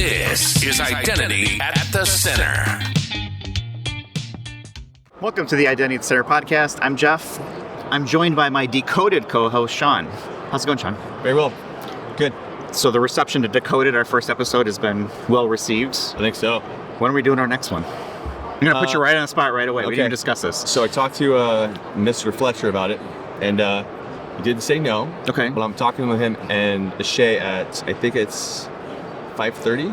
This is Identity at the Center. Welcome to the Identity at the Center podcast. I'm Jeff. I'm joined by my Decoded co-host, Sean. How's it going, Sean? Very well. Good. So the reception to Decoded, our first episode, has been well received. I think so. When are we doing our next one? I'm going to put you right on the spot right away. Okay. We didn't discuss this. So I talked to Mr. Fletcher about it, and he didn't say no. Okay. But I'm talking with him and Shay at, I think it's 5:30.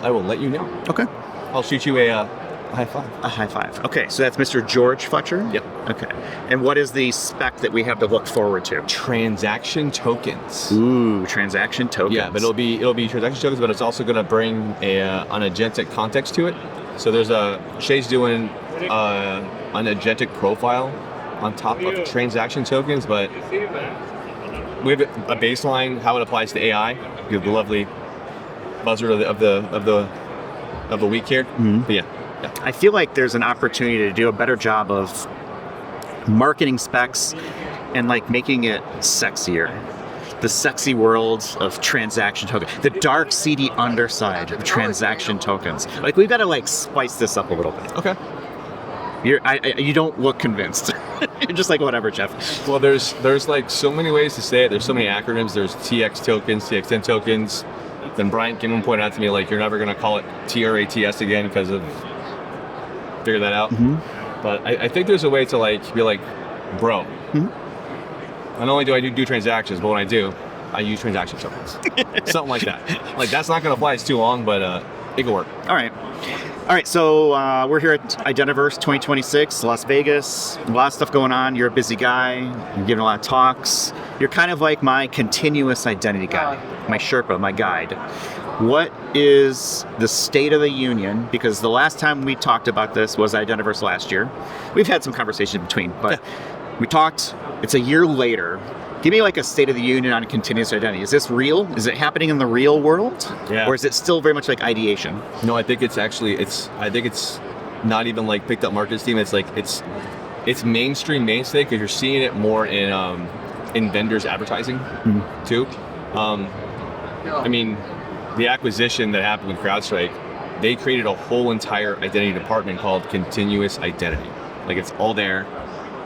I will let you know. Okay. I'll shoot you a high five. A high five. Okay, so that's Mr. George Fletcher? Yep. Okay. And what is the spec that we have to look forward to? Transaction tokens. Ooh, transaction tokens. Yeah, but it'll be transaction tokens, but it's also going to bring an agentic context to it. So there's Shay's doing an agentic profile on top of transaction tokens, but we have a baseline how it applies to AI. You have the lovely buzzword of the week here. Mm-hmm. But yeah. I feel like there's an opportunity to do a better job of marketing specs and like making it sexier. The sexy world of transaction tokens, the dark, seedy underside of transaction tokens. Like we've got to like spice this up a little bit. Okay. You don't look convinced. You're just like, whatever, Jeff. Well, there's like so many ways to say it. There's so many acronyms. There's TX tokens, TXN tokens. Then Brian Kinman pointed out to me, like, you're never going to call it TRATS again because of figure that out. Mm-hmm. But I think there's a way to like be like, bro, not only do I do transactions, but when I do, I use transaction tokens. Something like that. Like, that's not going to fly. It's too long, but it can work. All right, so we're here at Identiverse 2026, Las Vegas. A lot of stuff going on. You're a busy guy. You're giving a lot of talks. You're kind of like my continuous identity guy, my Sherpa, my guide. What is the state of the union? Because the last time we talked about this was Identiverse last year. We've had some conversation in between, but we talked, it's a year later. Give me like a state of the union on continuous identity. Is this real? Is it happening in the real world? Yeah. Or is it still very much like ideation? No, I think it's not even like picked up market steam. It's like, it's mainstream mainstay because you're seeing it more in vendors advertising too. I mean, the acquisition that happened with CrowdStrike, they created a whole entire identity department called Continuous Identity. Like, it's all there.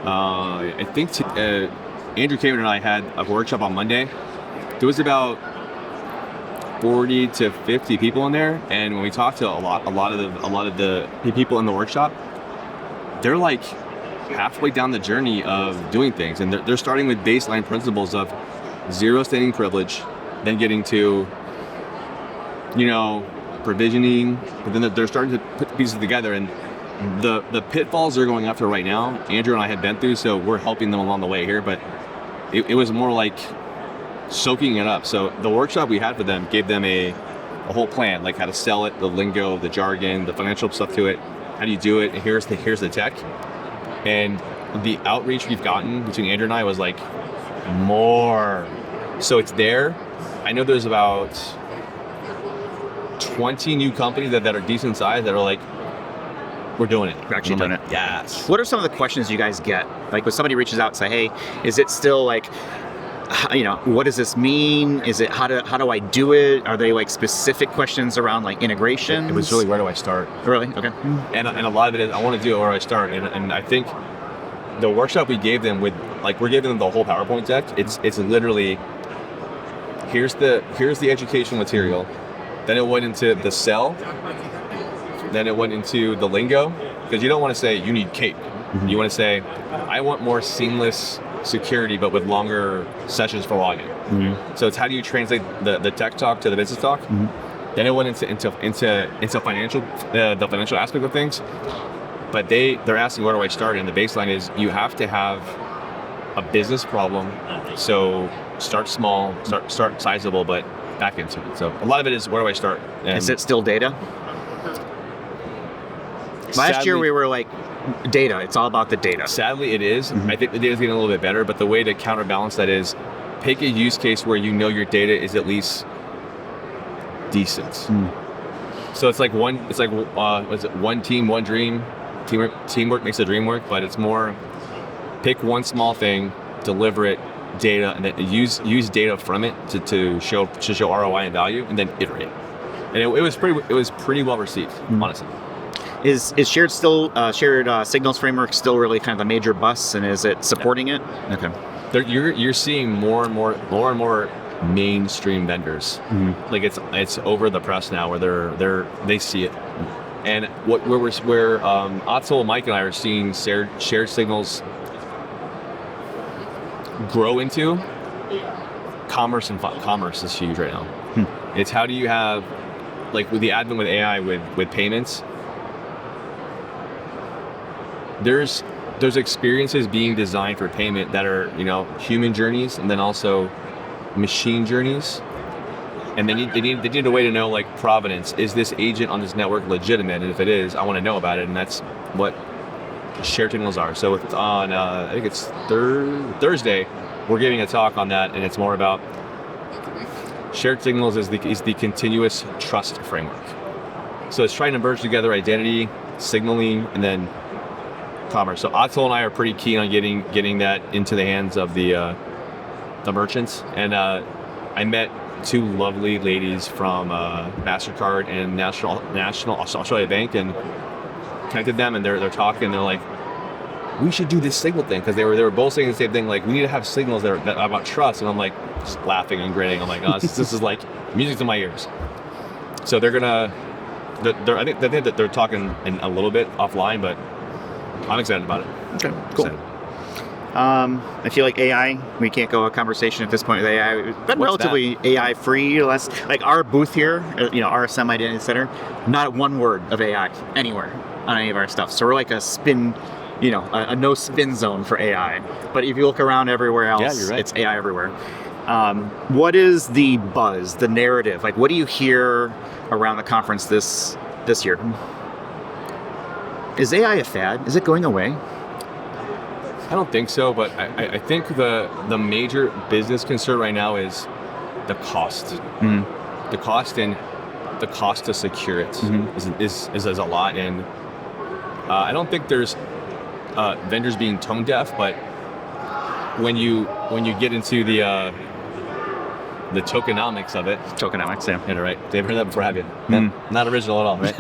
I think Andrew Cameron and I had a workshop on Monday. There was about 40 to 50 people in there, and when we talked to a lot of the people in the workshop, they're like halfway down the journey of doing things, and they're starting with baseline principles of zero standing privilege, then getting to, provisioning, but then they're starting to put the pieces together, and the pitfalls they're going after right now, Andrew and I had been through, so we're helping them along the way here, but it was more like soaking it up. So the workshop we had for them gave them a whole plan, like how to sell it, the lingo, the jargon, the financial stuff to it, how do you do it, and here's the tech. And the outreach we've gotten between Andrew and I was like, more. So it's there. I know there's about 20 new companies that are decent size that are like, we're doing it. We're actually doing it. Yes. What are some of the questions you guys get? Like when somebody reaches out and say, hey, is it still like, what does this mean? Is it, how do I do it? Are they like specific questions around like integration? It was really, where do I start? Really? Okay. And a lot of it is, I want to do it where I start. And I think the workshop we gave them we're giving them the whole PowerPoint deck. It's literally, here's the educational material. Then it went into the sell. Then it went into the lingo, because you don't want to say you need CAPE. Mm-hmm. You want to say, I want more seamless security, but with longer sessions for login. Mm-hmm. So it's how do you translate the tech talk to the business talk? Mm-hmm. Then it went into financial, the financial aspect of things. But they're asking, where do I start? And the baseline is you have to have a business problem. So start small, start sizable, but back into it. So a lot of it is, where do I start? And is it still data? Last year we were like, data, it's all about the data. Sadly it is. Mm-hmm. I think the data's getting a little bit better, but the way to counterbalance that is pick a use case where your data is at least decent. So it's like one team, one dream. Teamwork makes the dream work, but it's more pick one small thing, deliver it, data, and then use data from it to show ROI and value, and then iterate. And it was pretty well received, honestly. Is shared signals framework still really kind of a major bus, and is it supporting it? Okay. You're seeing more and more mainstream vendors. Like it's over the press now, where they see it. And where Atul, Mike, and I are seeing shared signals grow into commerce, and commerce is huge right now. It's how do you have, like with the advent with AI with payments, there's experiences being designed for payment that are, human journeys and then also machine journeys. And they need a way to know, like, provenance. Is this agent on this network legitimate? And if it is, I want to know about it. And that's what shared signals are. So it's on, I think it's Thursday, we're giving a talk on that, and it's more about shared signals is the continuous trust framework. So it's trying to merge together identity, signaling, and then commerce. So Atul and I are pretty keen on getting that into the hands of the merchants. And I met two lovely ladies from MasterCard and National Australia Bank, and connected them, and they're talking. They're like, we should do this signal thing, because they were both saying the same thing. Like, we need to have signals that are about trust. And I'm like, just laughing and grinning. I'm like, oh, this is like music to my ears. So I think that they're talking in a little bit offline, but I'm excited about it. Okay, cool. I feel like AI, we can't go a conversation at this point with AI. It's been relatively AI free. Less like our booth here, RSM Identity Center, not one word of AI anywhere on any of our stuff. So we're like a spin, a no spin zone for AI. But if you look around everywhere else, you're right. It's AI everywhere. What is the buzz, the narrative? Like, what do you hear around the conference this year? Is AI a fad? Is it going away? I don't think so, but I think the major business concern right now is the cost. The cost and the cost to secure it is a lot. And I don't think there's vendors being tone deaf, but when you get into the tokenomics of it. Tokenomics, yeah. Yeah, right. They've heard that before, have you? Not original at all, right?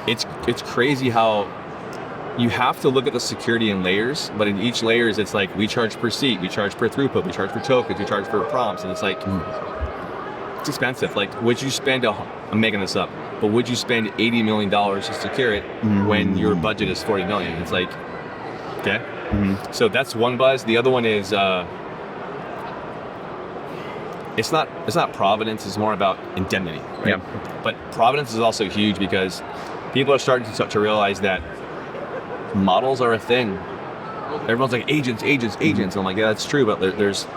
It's crazy how you have to look at the security in layers, but in each layers, it's like, we charge per seat, we charge per throughput, we charge per tokens, we charge per prompts, and it's like, it's expensive. Like, would you spend, I'm making this up, but would you spend $80 million to secure it when your budget is $40 million? It's like, okay. So that's one buzz. The other one is, it's not provenance, it's more about indemnity, right? Yeah. But provenance is also huge because people are starting to realize that models are a thing. Everyone's like, agents. I'm like, yeah, that's true, but there's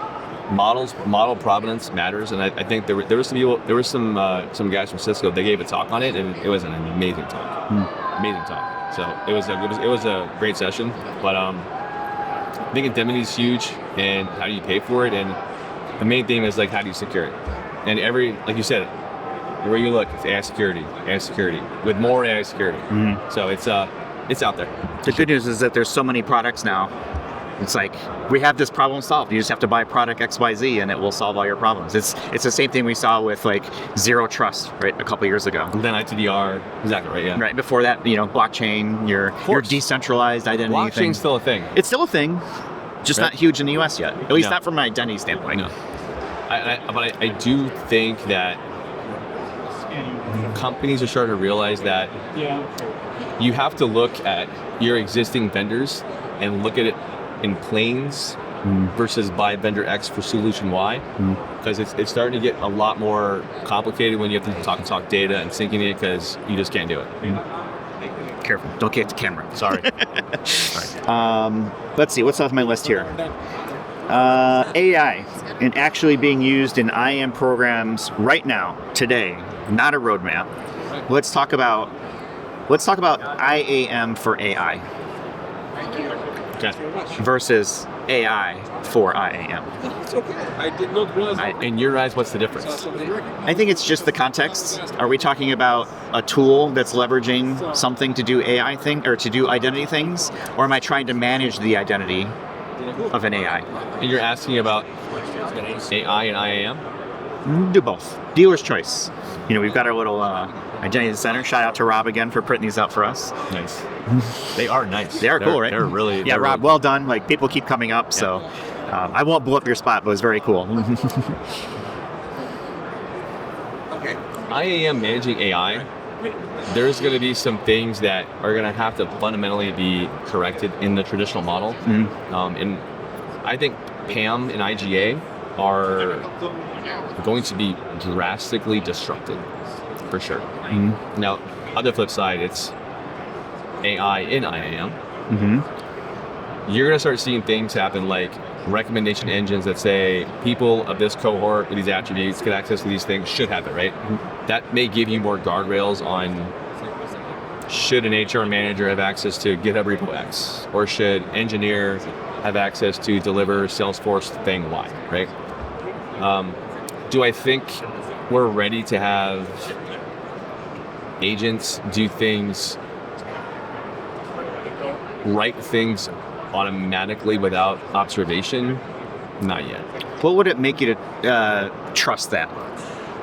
model provenance matters. And I think there were some guys from Cisco. They gave a talk on it, and it was an amazing talk. Amazing talk. So it was a great session. But I think indemnity is huge, and how do you pay for it? And the main theme is, like, how do you secure it? And like you said, where you look, it's AI security with more AI security. So it's out there. The good news is that there's so many products now. It's like, we have this problem solved. You just have to buy product XYZ and it will solve all your problems. It's the same thing we saw with, like, zero trust, right, a couple years ago. And then ITDR, exactly right, yeah. Right, before that, blockchain, your decentralized identity Blockchain's thing. still a thing. It's still a thing, just not huge in the US yet. At least not from an identity standpoint. No. But I do think that companies are starting to realize that you have to look at your existing vendors and look at it in planes versus buy vendor X for solution Y, because it's starting to get a lot more complicated when you have to talk data and syncing it, because you just can't do it. Careful, don't get the camera. Sorry. Let's see, what's off my list here? AI and actually being used in IAM programs right now, today, not a roadmap. Let's talk about IAM for AI versus AI for IAM. It's okay. I did not realize. In your eyes, what's the difference? I think it's just the context. Are we talking about a tool that's leveraging something to do AI thing or to do identity things, or am I trying to manage the identity of an AI? And you're asking about AI and IAM? Do both. Dealer's choice. We've got our little identity center. Shout out to Rob again for printing these out for us. Nice. They are nice. They're cool, right? They're really. Yeah, Rob, well done. Like, people keep coming up, so I won't blow up your spot, but it was very cool. I am managing AI. There's going to be some things that are going to have to fundamentally be corrected in the traditional model. And I think PAM and IGA are going to be drastically disrupted, for sure. Now, on the flip side, it's AI in IAM. You're going to start seeing things happen like recommendation engines that say people of this cohort with these attributes get access to these things should have it, right? That may give you more guardrails on should an HR manager have access to GitHub repo X, or should engineer have access to deliver Salesforce thing Y, right? Do I think we're ready to have agents do things, write things automatically without observation? Not yet. What would it make you to trust that?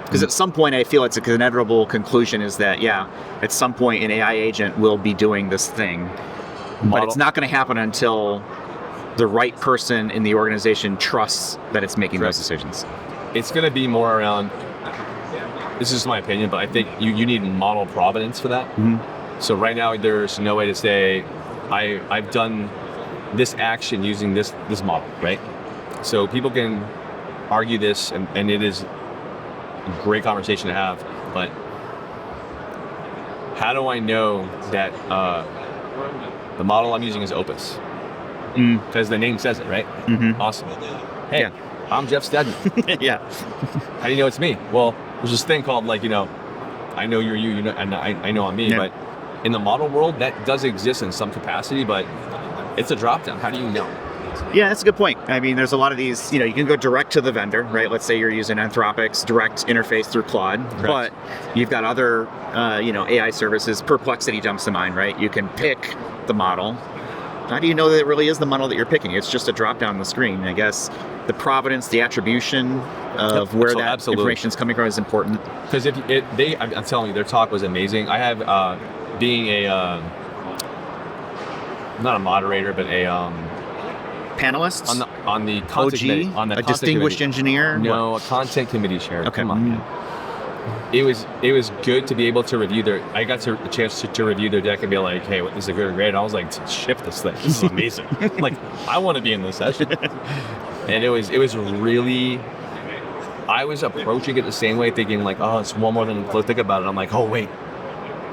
Because at some point, I feel it's an inevitable conclusion is that, at some point an AI agent will be doing this thing, but it's not going to happen until the right person in the organization trusts that it's making those decisions. It's going to be more around, this is my opinion, but I think you need model provenance for that. So right now, there's no way to say, I've done this action using this model, right? So people can argue this, and it is a great conversation to have, but how do I know that the model I'm using is Opus? Because the name says it, right? Awesome. Hey, I'm Jeff Stedman. How do you know it's me? Well, there's this thing called I know you're you, and I know I'm me, but in the model world, that does exist in some capacity, but it's a drop-down. How do you know? Yeah, that's a good point. I mean, there's a lot of these, you can go direct to the vendor, right? Let's say you're using Anthropic's direct interface through Claude, but you've got other, AI services. Perplexity jumps to mind, right? You can pick the model. How do you know that it really is the model that you're picking? It's just a drop-down on the screen. I guess the provenance, the attribution of where that information is coming from is important. Because I'm telling you, their talk was amazing. I have, being a, not a moderator, but a panelist on the content committee, a distinguished engineer. No, a content committee chair. Okay. Come on, man. It was good to be able to review I got a chance to review their deck and be like, hey, this is a good grade. And I was like, ship this thing. This is amazing. I want to be in this session. And it was really. I was approaching it the same way, thinking it's one more than think about it. I'm like, oh wait,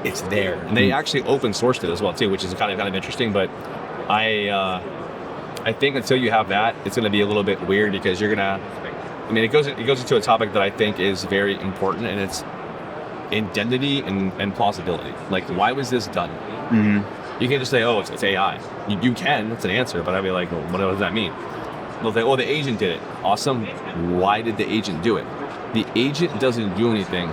it's there, and they actually open sourced it as well too, which is kind of interesting. But I think until you have that, it's going to be a little bit weird because you're gonna. I mean, it goes into a topic that I think is very important, and it's indemnity and plausibility. Why was this done? You can't just say, oh, it's AI. You can, it's an answer, but I'd be like, well, what does that mean? They'll say, oh, the agent did it. Awesome. Why did the agent do it? The agent doesn't do anything.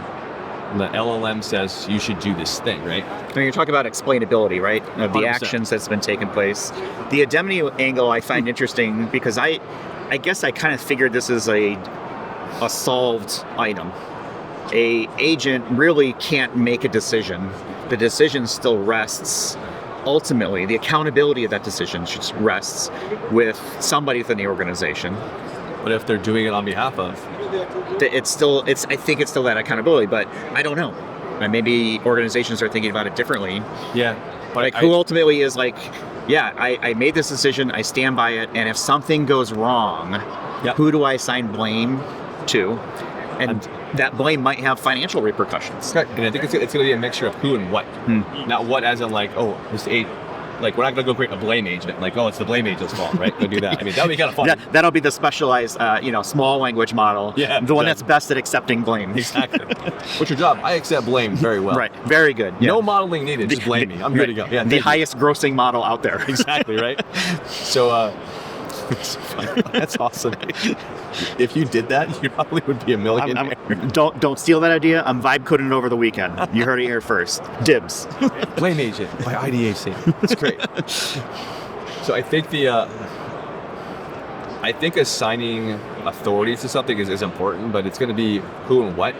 The LLM says you should do this thing, right? When you're talking about explainability, right, of the 100%. Actions that's been taking place. The indemnity angle I find interesting because I guess I kind of figured this is a solved item. A agent really can't make a decision. The decision still rests. Ultimately, the accountability of that decision rests with somebody within the organization. But if they're doing it on behalf of, I think it's still that accountability, but I don't know. And maybe organizations are thinking about it differently. Yeah. But who ultimately is I made this decision, I stand by it, and if something goes wrong, who do I assign blame to? And that blame might have financial repercussions. Correct. And I think it's going to be a mixture of who and what. Not what as in this we're not going to go create a blame agent. It's the blame agent's fault, right? Go do that. I mean, that would be kind of fun. That'll be the specialized, small language model. Yeah, the one that's best at accepting blame. Exactly. What's your job? I accept blame very well. Right. Very good. Yeah. No modeling needed. Just blame me. I'm good to go. Yeah. The highest grossing model out there. Exactly. Right. So, that's awesome. If you did that, you probably would be a millionaire. Don't steal that idea. I'm vibe coding it over the weekend. You heard it here first. Dibs. Blame agent by IDAC. It's great. So I think I think assigning authority to something is important, but it's going to be who and what.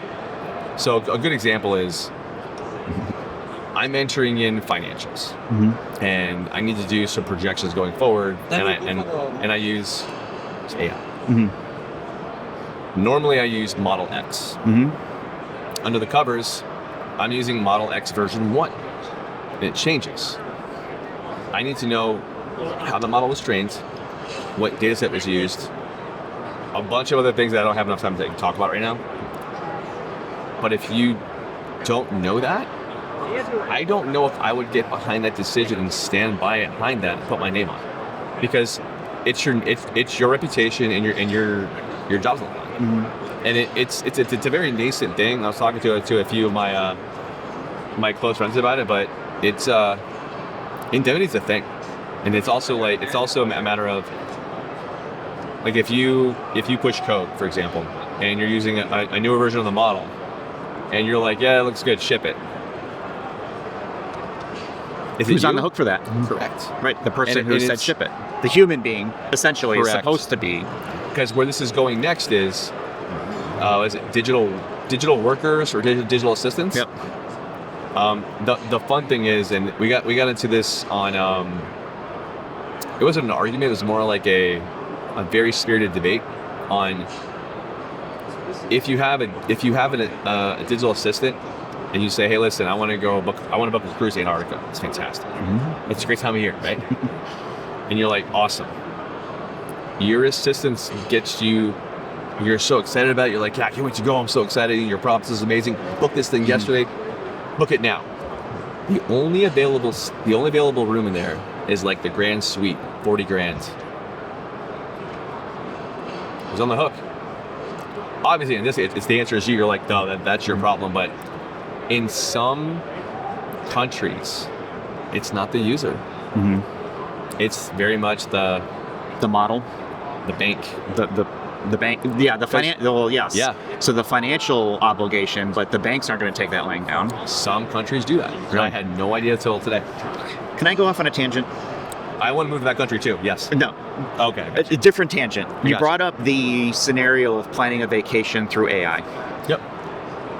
So a good example is I'm entering in financials, and I need to do some projections going forward, and I use AI. Normally, I use Model X. Under the covers, I'm using Model X version 1. And it changes. I need to know how the model was trained, what data set was used, a bunch of other things that I don't have enough time to talk about right now. But if you don't know that, I don't know if I would get behind that decision and stand behind that and put my name on it. Because it's your reputation and your job's on the line. And it's a very nascent thing. I was talking to a few of my close friends about it, but it's indemnity is a thing, and it's also a matter of like if you push code, for example, and you're using a newer version of the model, and you're like, yeah, it looks good, ship it. Who's on the hook for that? Correct. Right, the person who said ship it. The human being, essentially, is Correct. supposed to be. Because where this is going next is it digital workers or digital assistants? Yep. The fun thing is, and we got into this on. It wasn't an argument; it was more like a very spirited debate on if you have a digital assistant and you say, hey, listen, I want to book a cruise in Antarctica. It's fantastic. It's a great time of year, right? And you're like, awesome. Your assistant gets you. You're so excited about it. You're like, yeah, I can't wait to go. I'm so excited. Your prompt is amazing. Book this thing yesterday. Book it now. The only available room in there is like the grand suite, 40 grand. Who's on the hook? Obviously, in this, it's the answer is you. You're like, no, that's your problem. But in some countries, it's not the user. It's very much the model, the bank, the bank, yeah, the financial. Well, yes, yeah. So the financial obligation, but the banks aren't going to take that laying down. Some countries do that. Really? I had no idea until today. Can I go off on a tangent? I want to move to that country too. Yes. No. Okay. A different tangent. You Gotcha. brought up the scenario of planning a vacation through AI. Yep.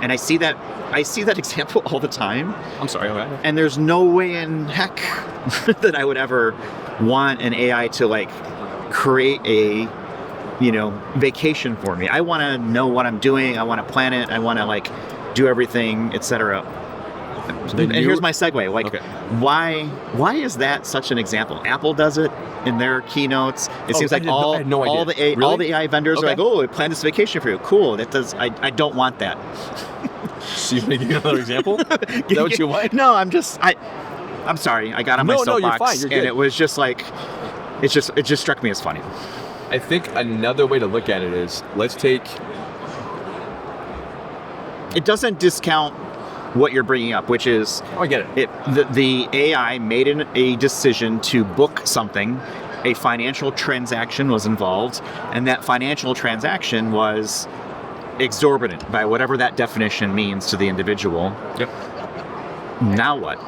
And I see that example all the time. I'm sorry. Okay. And there's no way in heck that I would ever want an AI to like create a vacation for me. I want to know what I'm doing. I want to plan it. I want to like do everything, etc. And here's my segue. Like, okay. Why is that such an example? Apple does it in their keynotes. It seems like all the AI vendors are like, oh, I planned this vacation for you. Cool. That does. I don't want that. So you want to give me another example? Is that what you want? No, I'm sorry. I got on my soapbox, you're fine. You're good. And it was just like, it just struck me as funny. I think another way to look at it is it doesn't discount what you're bringing up, which is I get it. The AI made a decision to book something. A financial transaction was involved, and that financial transaction was exorbitant by whatever that definition means to the individual. Yep. Now what?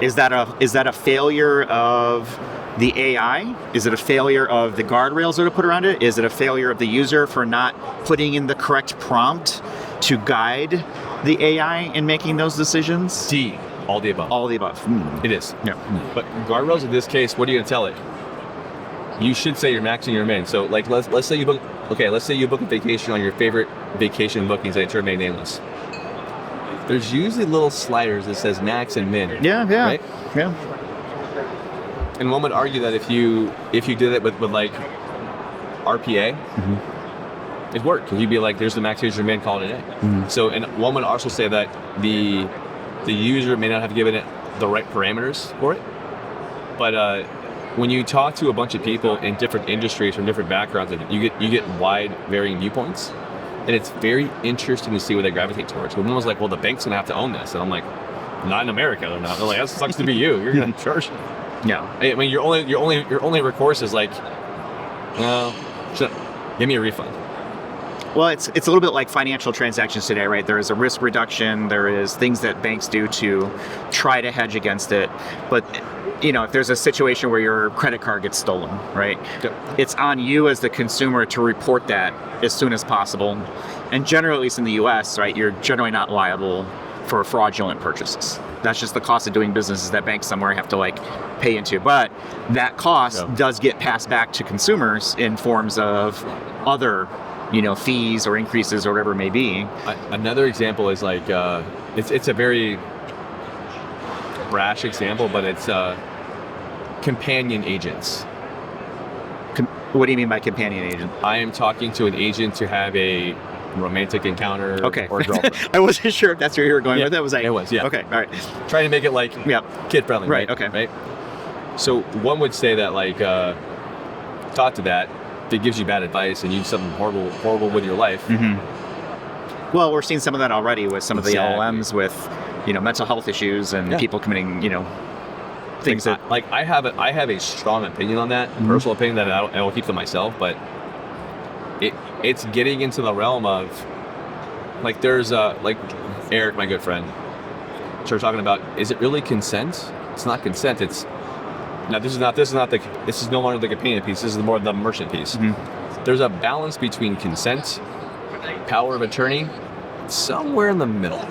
Is that a failure of the AI? Is it a failure of the guardrails that are put around it? Is it a failure of the user for not putting in the correct prompt to guide the AI in making those decisions? D, all the above. All the above. It is. Yeah. But guardrails in this case, what are you going to tell it? You should say you're maxing your min. So like let's say you book a vacation on your favorite vacation bookings that you remain nameless. There's usually little sliders that says max and min. Yeah. Right? Yeah. And one would argue that if you did it with like RPA, it'd work because you'd be like, there's the max user min, call it a day. So, and one would also say that the user may not have given it the right parameters for it, but when you talk to a bunch of people in different industries from different backgrounds, you get wide varying viewpoints, and it's very interesting to see where they gravitate towards. When one was like, well, the bank's gonna have to own this, and I'm like, not in America, they're not. They're like, that sucks to be you. You're gonna charge. Yeah. I mean, your only recourse is like, no, give me a refund. Well, it's a little bit like financial transactions today, right? There is a risk reduction. There is things that banks do to try to hedge against it. But if there's a situation where your credit card gets stolen, right? Yep. It's on you as the consumer to report that as soon as possible. And generally, at least in the US, right, you're generally not liable for fraudulent purchases. That's just the cost of doing business, is that banks somewhere have to pay into. But that cost does get passed back to consumers in forms of other, fees or increases or whatever it may be. Another example is it's a very brash example, but it's companion agents. What do you mean by companion agent? I am talking to an agent to have a romantic encounter or girlfriend. I wasn't sure if that's where you were going with it. It was, yeah. Okay, all right. Trying to make it kid friendly. Right, okay. Right? So one would say that thought to that, if it gives you bad advice and you do something horrible with your life. Mm-hmm. Well, we're seeing some of that already with some of the LLMs with, mental health issues and people committing, things that I have a strong opinion on that, personal opinion that I will keep to myself, but it's getting into the realm of there's Eric, my good friend, started talking about, is it really consent? It's not consent. It's now this is no longer the companion piece. This is more the merchant piece. Mm-hmm. There's a balance between consent, power of attorney, somewhere in the middle.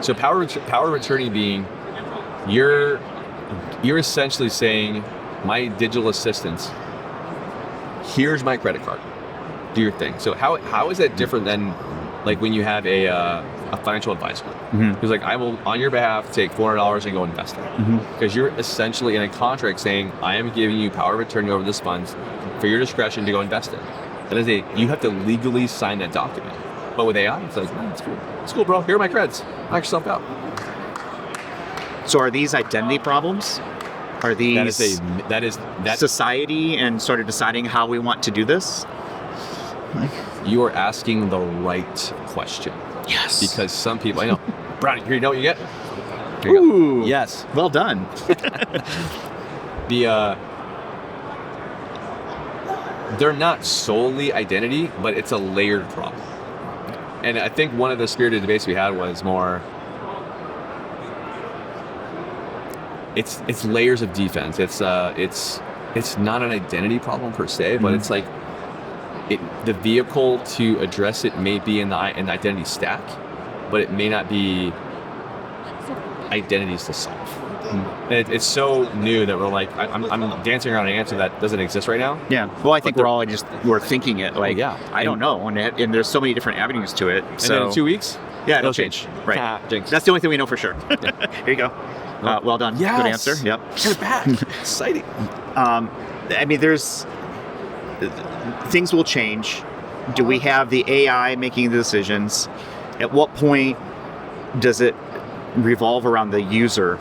So power of attorney being you're essentially saying, my digital assistant, here's my credit card, do your thing. So how is that different than when you have a financial advisor who's I will on your behalf take $400 and go invest it, because you're essentially in a contract saying, I am giving you power of attorney over this funds for your discretion to go invest it. That is you have to legally sign that document. But with AI, it's it's cool, bro. Here are my creds. Knock yourself out. So are these identity problems? Are these that is society and sort of deciding how we want to do this? You are asking the right question. Yes. Because some people, I know. Brownie, you know what you get? Here you Ooh. go. Yes. Well done. They're not solely identity, but it's a layered problem. And I think one of the spirited debates we had was more, it's layers of defense. It's not an identity problem per se, but it's the vehicle to address it may be in the identity stack, but it may not be identities to solve. And it's so new that we're I'm dancing around an answer that doesn't exist right now. Yeah. Well, I think we're thinking it I don't know, and there's so many different avenues to it. And then in 2 weeks, it'll change. Right. Jinx. That's the only thing we know for sure. Here you go. Well done. Yes. Good answer. Yep. Get it back. Exciting. There's things will change. Do we have the AI making the decisions? At what point does it revolve around the user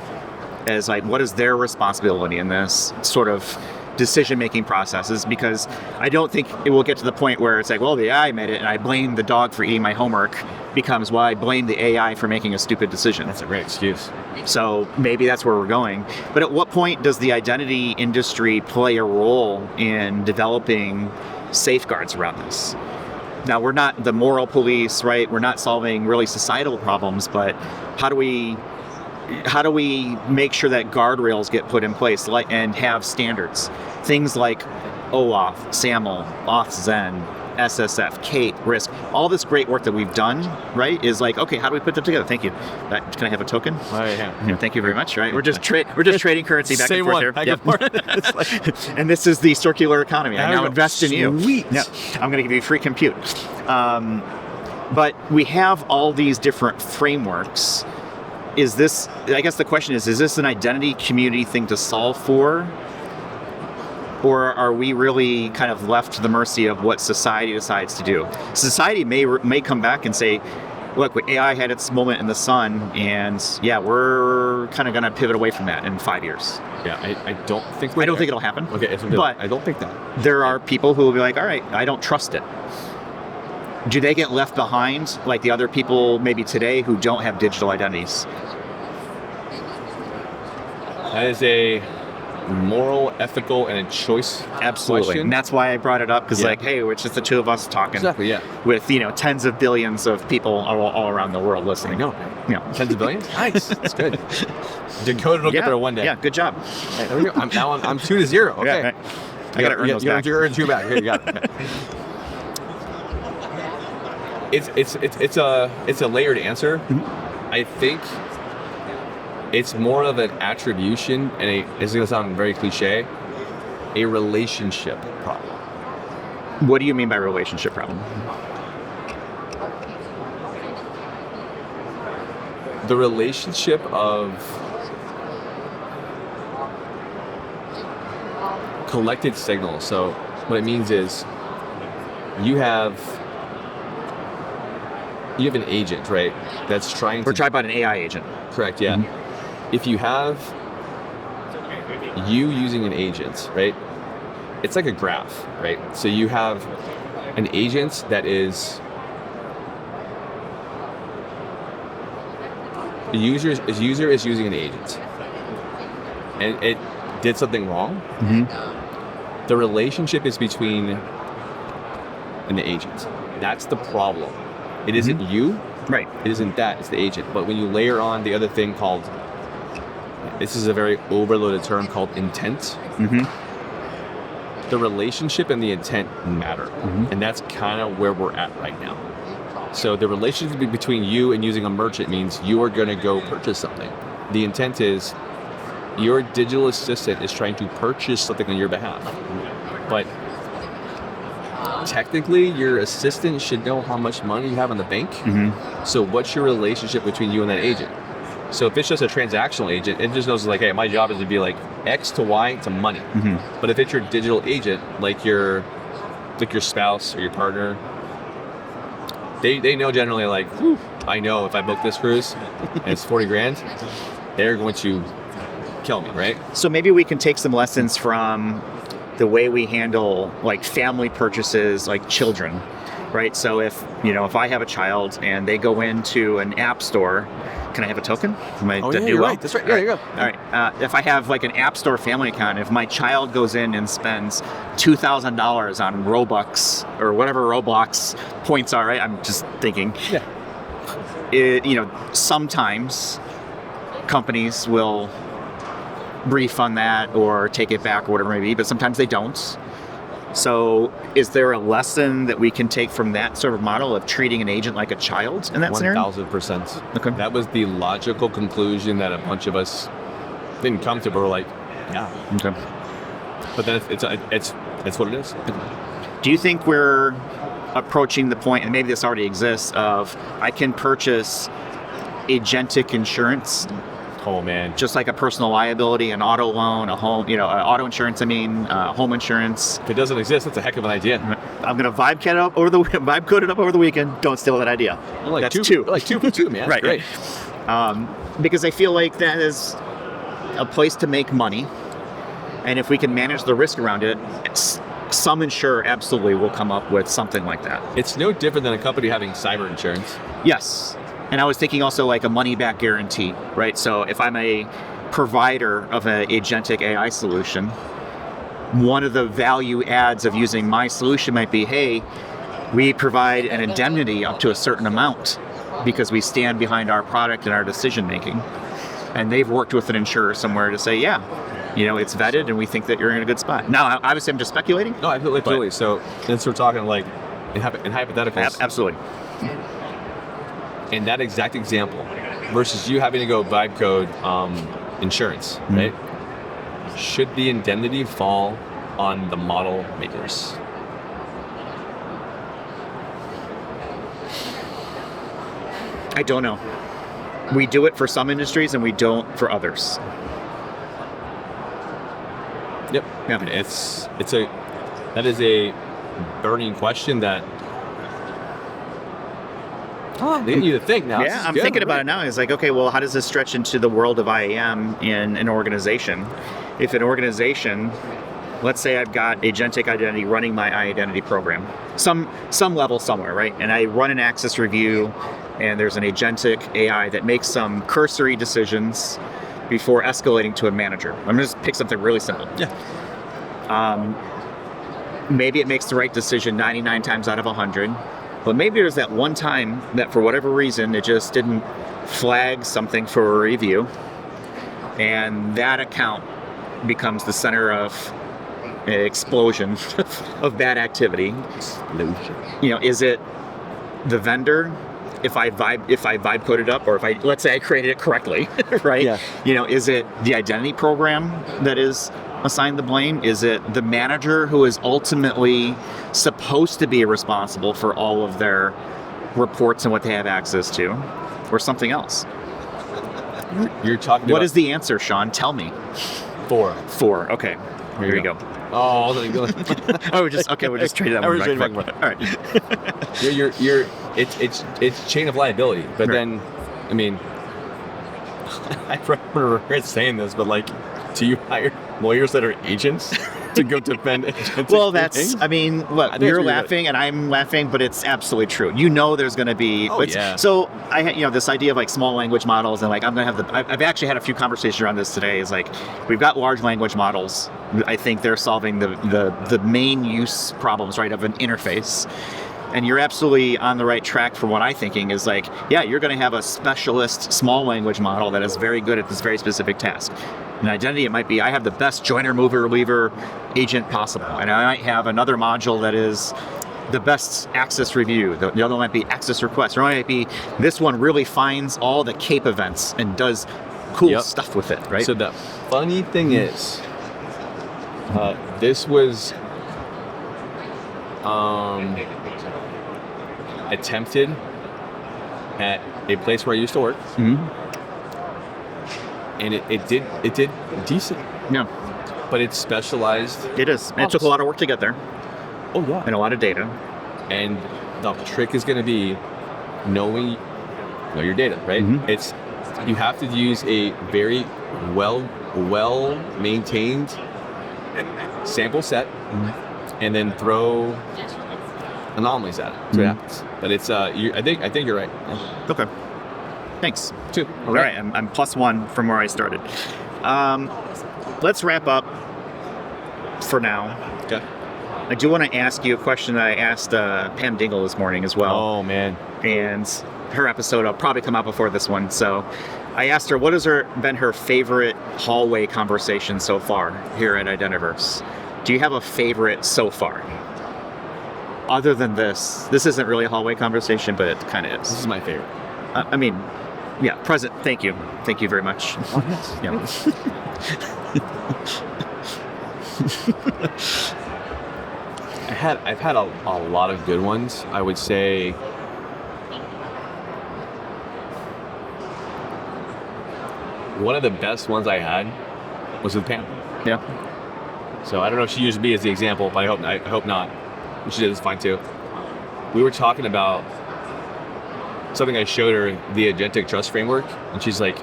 as what is their responsibility in this sort of decision-making processes? Because I don't think it will get to the point where it's well, the AI made it and I blame the dog for eating my homework, becomes, well, I blame the AI for making a stupid decision. That's a great excuse. So maybe that's where we're going. But at what point does the identity industry play a role in developing safeguards around this? Now, we're not the moral police, right? We're not solving really societal problems, but how do we make sure that guardrails get put in place and have standards? Things like OAuth, SAML, AuthZen, SSF, CAPE, RISC, all this great work that we've done, right, is okay, how do we put them together? Thank you. Can I have a token? Oh, yeah. Thank you very much, right? We're just trading currency back and forth here. Yep. And this is the circular economy. I now invest in you. Sweet. Yeah. I'm going to give you free compute. But we have all these different frameworks. I guess the question is this an identity community thing to solve for? Or are we really kind of left to the mercy of what society decides to do? Society may come back and say, look, AI had its moment in the sun, and we're kind of going to pivot away from that in 5 years. Yeah, I don't think it'll happen. Okay, but I don't think that. There are people who will be all right, I don't trust it. Do they get left behind like the other people maybe today who don't have digital identities? That is a moral, ethical, and a choice Absolutely. question. And that's why I brought it up, because Yeah. like, hey, it's just the two of us talking. Exactly, yeah. With, tens of billions of people all around the world listening. I know. Yeah. Tens of billions? Nice. That's good. Decoded will get there one day. Yeah, good job. Hey, there we go. I'm 2-0. Okay. Yeah, right. I gotta earn those back. You earn 2 back. Here, you got it. It's a layered answer. Mm-hmm. I think it's more of an attribution, and it's going to sound very cliche, a relationship problem. What do you mean by relationship problem? The relationship of collected signals. So what it means is you have an agent, right? That's trying to... We're talking about an AI agent. Correct, yeah. Mm-hmm. If you have you using an agent, right? It's like a graph, right? So you have an agent that is... The user is using an agent, and it did something wrong. Mm-hmm. The relationship is between an agent. That's the problem. It isn't you. Right. It isn't that. It's the agent. But when you layer on the other thing called, this is a very overloaded term called intent. Mm-hmm. The relationship and the intent matter, and that's kind of where we're at right now. So the relationship between you and using a merchant means you are going to go purchase something. The intent is your digital assistant is trying to purchase something on your behalf. But technically, your assistant should know how much money you have in the bank. Mm-hmm. So what's your relationship between you and that agent? So if it's just a transactional agent, it just knows like, hey, my job is to be like X to Y to money. Mm-hmm. But if it's your digital agent, like your spouse or your partner, they know generally like, whew, I know if I book this cruise and it's 40 grand, they're going to kill me, right? So maybe we can take some lessons from the way we handle like family purchases, like children, right? So if I have a child and they go into an app store, can I have a token? You're right. That's right. Yeah, there you go. All right. If I have like an app store family account, if my child goes in and spends $2,000 on Robux or whatever Roblox points are, right? I'm just thinking. Yeah. Sometimes companies will refund that or take it back or whatever it may be, but sometimes they don't. So is there a lesson that we can take from that sort of model of treating an agent like a child in that scenario? 1,000%. Okay. That was the logical conclusion that a bunch of us didn't come to, but we're like, yeah. Okay. But then it's what it is. Do you think we're approaching the point, and maybe this already exists, of I can purchase agentic insurance? Oh man. Just like a personal liability, an auto loan, a home, auto insurance, home insurance. If it doesn't exist, that's a heck of an idea. I'm going to vibe code it up over the weekend. Don't steal that idea. That's two. Like 2 for 2, man. Right. Great. Because I feel like that is a place to make money. And if we can manage the risk around it, some insurer absolutely will come up with something like that. It's no different than a company having cyber insurance. Yes. And I was thinking also like a money back guarantee, right? So if I'm a provider of an agentic AI solution, one of the value adds of using my solution might be, hey, we provide an indemnity up to a certain amount because we stand behind our product and our decision making. And they've worked with an insurer somewhere to say, yeah, it's vetted and we think that you're in a good spot. Now, obviously I'm just speculating. No, absolutely. So since we're talking like in hypotheticals. Absolutely. In that exact example, versus you having to go vibe code insurance, right? Should the indemnity fall on the model makers? I don't know. We do it for some industries and we don't for others. Yep. Yeah. That is a burning question that they need you to think now. Yeah, I'm thinking about it now. It's like, okay, well, how does this stretch into the world of IAM in an organization? If an organization, let's say I've got agentic identity running my identity program, some level somewhere, right? And I run an access review, and there's an agentic AI that makes some cursory decisions before escalating to a manager. I'm going to just pick something really simple. Yeah. Maybe it makes the right decision 99 times out of 100, but maybe there's that one time that for whatever reason it just didn't flag something for a review, and that account becomes the center of an explosion of bad activity. Is it the vendor? If I vibe coded up, or let's say I created it correctly, right? Yeah. Is it the identity program that is assigned the blame? Is it the manager who is ultimately supposed to be responsible for all of their reports and what they have access to, or something else? You're talking What about is the answer, Sean? Tell me. 4. 4. Okay. Here you go. Oh, We'll just trade that one back. All right. It's chain of liability. But then, I mean, I regret saying this, but like, do you hire lawyers that are agents to go defend agents? Well, look, you're laughing and I'm laughing, but it's absolutely true. There's going to be. So I had, this idea of like small language models, and like I'm going to have I've actually had a few conversations around this today. Is like we've got large language models. I think they're solving the main use problems, right, of an interface. And you're absolutely on the right track for what I'm thinking is like, yeah, you're going to have a specialist small language model that is very good at this very specific task. In identity, it might be I have the best joiner, mover, leaver agent possible. And I might have another module that is the best access review. The other one might be access request. Or it might be this one really finds all the cape events and does cool stuff with it, right? So the funny thing is, this was attempted at a place where I used to work, and it did decent. Yeah, but it's specialized. It is. And it took a lot of work to get there. Oh yeah, and a lot of data. And the trick is going to be know your data, right? It's you have to use a very well maintained sample set, and then throw anomalies at it. So yeah, but it's I think you're right. Okay. Thanks. 2. All right. I'm +1 from where I started. Let's wrap up for now. Okay. I do want to ask you a question that I asked Pam Dingle this morning as well. Oh man. And her episode will probably come out before this one. So I asked her, what has been her favorite hallway conversation so far here at Identiverse? Do you have a favorite so far? Other than this isn't really a hallway conversation, but it kind of is. This is my favorite. I mean, yeah, present. Thank you very much. Oh, yes. Yeah. I've had a lot of good ones. I would say one of the best ones I had was with Pam. Yeah. So I don't know if she used me as the example, but I hope not. If she did, it's fine too. We were talking about something I showed her, the agentic trust framework, and she's like,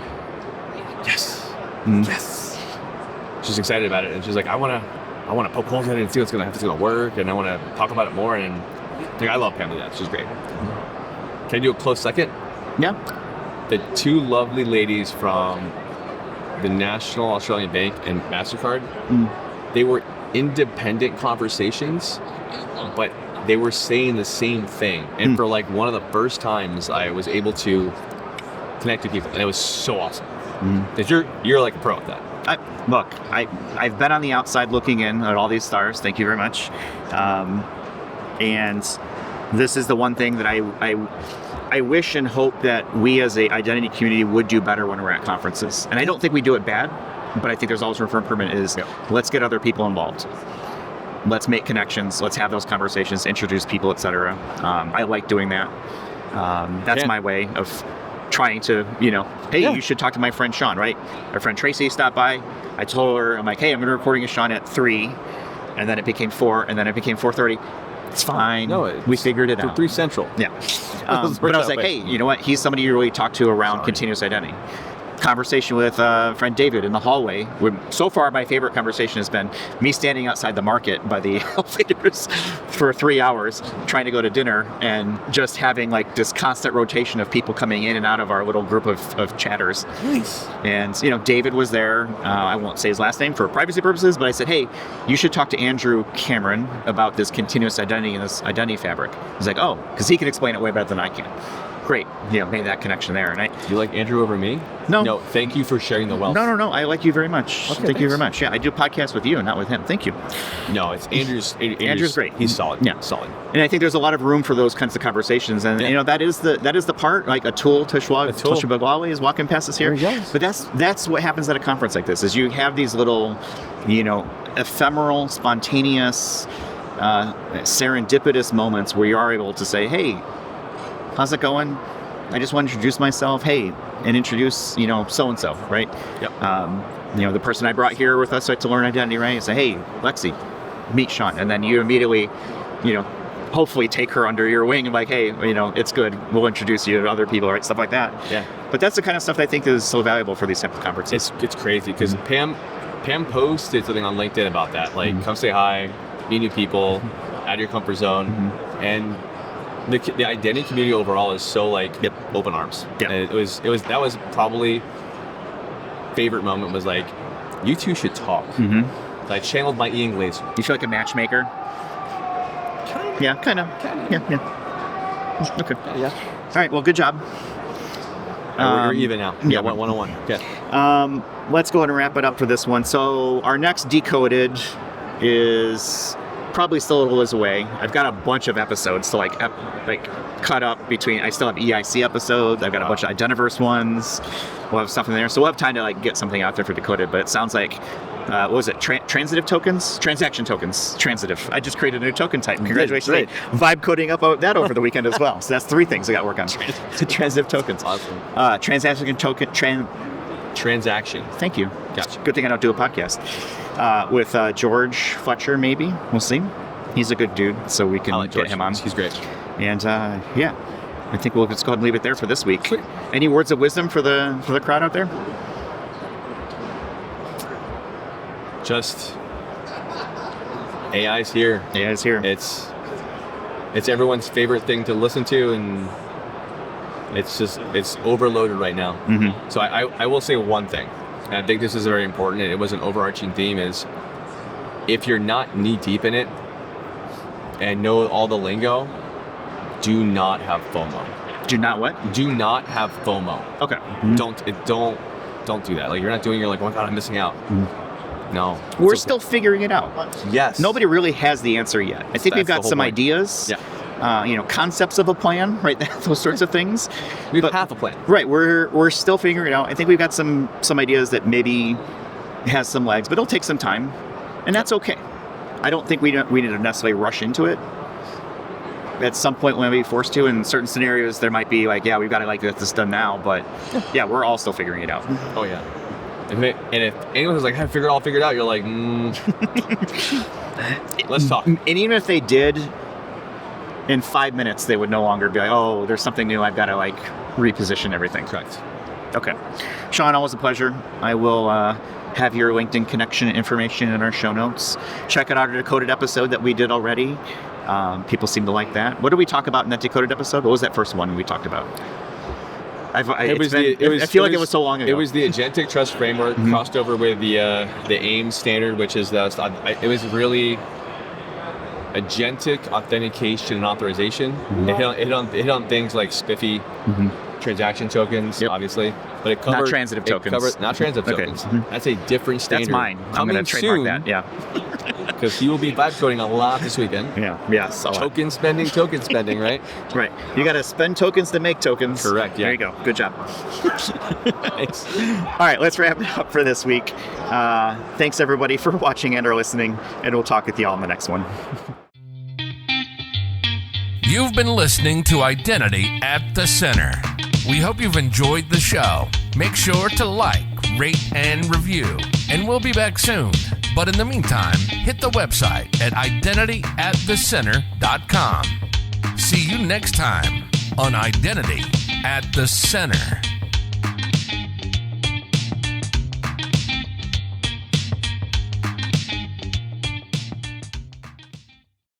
yes, yes. She's excited about it, and she's like, I want to poke holes in it and see if it's gonna work, and I want to talk about it more. And like, I love Pam to death. She's great. Can I do a close second? Yeah. The 2 lovely ladies from the National Australian Bank and MasterCard, they were independent conversations, but they were saying the same thing. And for like one of the first times I was able to connect to people, and it was so awesome. Because you're like a pro at that. I've been on the outside looking in at all these stars. Thank you very much. And this is the one thing that I wish and hope that we as a identity community would do better when we're at conferences. And I don't think we do it bad, but I think there's always room for improvement. Let's get other people involved. Let's make connections. Let's have those conversations, introduce people, etc. I like doing that. That's my way of trying to, you should talk to my friend Sean, right? Our friend Tracy stopped by. I told her, I'm like, hey, I'm going to be recording with Sean at 3, and then it became 4, and then it became 4:30. It's fine. We figured it out. 3 Central. Yeah. But I was like, hey, you know what? He's somebody you really talk to around continuous identity. conversation with friend David in the hallway. So far, my favorite conversation has been me standing outside the market by the elevators for 3 hours trying to go to dinner and just having like this constant rotation of people coming in and out of our little group of chatters. Nice. And, David was there. I won't say his last name for privacy purposes, but I said, hey, you should talk to Andrew Cameron about this continuous identity and this identity fabric. He's like, oh, because he can explain it way better than I can. Great. Made that connection there. And You like Andrew over me? No. No, thank you for sharing the wealth. No. I like you very much. Okay, Thank you thanks. very much. Yeah, I do podcasts with you and not with him. Thank you. No, it's Andrew's. Andrew's great. He's solid. Yeah. Solid. And I think there's a lot of room for those kinds of conversations. And that is the part, like Atul Tashwagwali is walking past us here. There he goes. But that's what happens at a conference like this, is you have these little, ephemeral, spontaneous, serendipitous moments where you are able to say, hey, how's it going? I just want to introduce myself. Hey, and introduce, so-and-so, right? Yep. The person I brought here with us to learn identity, right? And say, hey, Lexi, meet Sean. And then you immediately, hopefully take her under your wing and like, hey, it's good. We'll introduce you to other people, right? Stuff like that. Yeah. But that's the kind of stuff that I think is so valuable for these type of conferences. It's crazy because Pam posted something on LinkedIn about that. Like, come say hi, meet new people, out of your comfort zone, and the identity community overall is so like open arms. Yep. And that was probably favorite moment was like, you two should talk. So I channeled my English. You feel like a matchmaker? Yeah, kind of. Yeah. Okay. Yeah. All right. Well, good job. We're even now. Yeah, 101. Okay. Let's go ahead and wrap it up for this one. So our next Decoded is probably still a little ways away. I've got a bunch of episodes to like cut up between. I still have EIC episodes. I've got a bunch of Identiverse ones. We'll have stuff in there, so we'll have time to like get something out there for Decoded. But it sounds like what was it? Transitive tokens, transaction tokens, transitive. I just created a new token type. Congratulations! Great. Vibe coding up that over the weekend as well. So that's 3 things I got to work on. Transitive tokens. Awesome. Transaction token. Transaction. Thank you. Gotcha. Good thing I don't do a podcast. With George Fletcher, maybe. We'll see. He's a good dude, so we can like get George. him on. He's great. And I think we'll just go ahead and leave it there for this week. Sweet. Any words of wisdom for the crowd out there? Just AI's here. Yeah, it's here. It's everyone's favorite thing to listen to, and it's overloaded right now. So I will say one thing, and I think this is very important, and it was an overarching theme, is if you're not knee deep in it and know all the lingo, do not have FOMO. Do not what? Do not have FOMO. Okay. Don't do that. Like, you're not doing, you're like, oh my God, I'm missing out. No. We're still figuring it out. Yes. Nobody really has the answer yet. I think we've got That's the whole some point. ideas. Yeah. Concepts of a plan, right? Those sorts of things. We have But- half a plan. Right, we're still figuring it out. I think we've got some ideas that maybe has some legs, but it'll take some time, and that's okay. I don't think we need to necessarily rush into it. At some point, when we be forced to, in certain scenarios, there might be like, we've got to get this done now. But we're all still figuring it out. Oh yeah. If anyone was like, I figured it out, you're like, let's talk. And even if they did, in 5 minutes, they would no longer be like, oh, there's something new. I've got to like reposition everything. Correct. Okay. Sean, always a pleasure. I will have your LinkedIn connection information in our show notes. Check out our Decoded episode that we did already. People seem to like that. What did we talk about in that Decoded episode? What was that first one we taled about? I feel like it was so long ago. It was the agentic trust framework crossed over with the AIM standard, which is it was really agentic authentication and authorization. It hit on things like spiffy transaction tokens, obviously, but it covered not transitive tokens. Not transitive tokens. That's a different standard. That's mine. I'm going to trademark that. Yeah. Because you will be vibe coding a lot this weekend. Yes. Token spending, right? Right. You got to spend tokens to make tokens. Correct. Yeah. There you go. Good job. Thanks. All right, let's wrap it up for this week. Thanks everybody for watching and or listening, and we'll talk with you all in the next one. You've been listening to Identity at the Center. We hope you've enjoyed the show. Make sure to like, rate, and review. And we'll be back soon. But in the meantime, hit the website at identityatthecenter.com. See you next time on Identity at the Center.